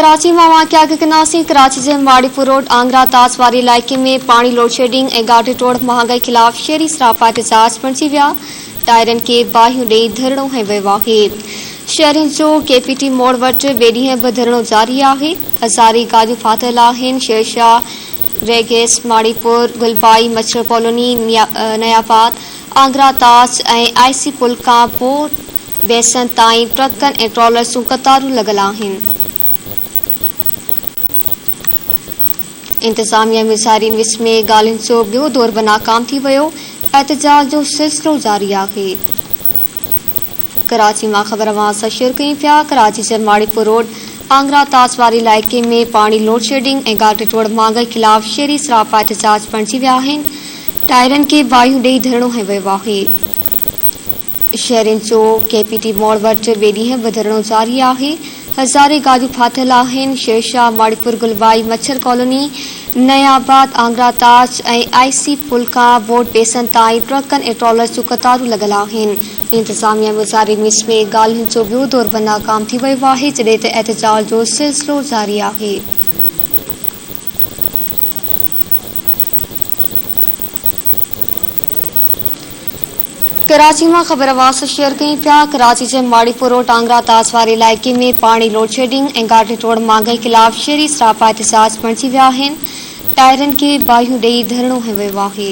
कराची में वाक़िया के कनासी कराची के माड़ीपुर रोड आंगरा ताज वारे इलाइक़े में पानी लोड शेडिंग ऐं गाॾी टोड़ महांगाई ख़िलाफ़ शहरी सरापा एहतजाज बणिजी विया। टायरनि खे बाहियूं ॾेई धरणो हंयो वियो आहे। शहरियुनि जो KPT मोड़ वटि ॿिए ॾींहं बि धरणो जारी आहे। हज़ारी गाॾियूं फाथल आहिनि। शेरशाह, रेगेस, माड़ीपुर, गुलबाई, मच्छर कॉलोनी, नयाबाद, आंगरा ताज ऐं IC पुल खां पोइ बेसन ताईं ट्रकनि ऐं ट्रॉलर्सूं क़तारूं लॻल आहिनि। इंतज़ामिया मुज़ाहिरीन विच में ॻाल्हियुनि जो ॿियो दौर बि नाकाम थी वियो। एहतजाज जो सिलसिलो जारी आहे। कराची मां ख़बरवाज़ शेयर कयूं पिया। कराची जे माड़ीपुर रोड आंगरा ताज वारे इलाइक़े में पानी लोड शेडिंग ऐं गाॾी टोड़ महांगाई ख़िलाफ़ शहरी सरापा एहतजाज बणिजी विया आहिनि। टायरनि खे बाहियूं ॾेई धरणो हंयो वियो आहे। शहरियुनि जो KPT मोड़ वटि ॿिए ॾींहं बि धरणो जारी आहे। हज़ारे गाॾियूं फाथल आहिनि। शेरशाह, माड़ीपुर, गुलबाई, मच्छर कॉलोनी, नयाबाद, आंगरा ताज ऐं IC पुल खां बोट बेसन ताईं ट्रकनि ऐं ट्रॉलर्सूं क़तारूं लॻल आहिनि। इंतज़ामिया मुज़ाहिरीन विच में ॻाल्हियुनि जो ॿियो दौर बि नाकाम थी वियो आहे, जॾहिं त एहतजाज जो सिलसिलो जारी आहे। कराची में ख़बरवाज़ शेयर कयूं पिया। कराची के माड़ीपुर रोड आंगरा ताज वारे इलाइक़े में पानी लोड शेडिंग ऐं गाॾी टोड़ महांगाई ख़िलाफ़ शहरी सरापा एहतजाज बणिजी विया आहिनि। टायरनि खे बाहियूं ॾेई धरणो हंयो वियो आहे।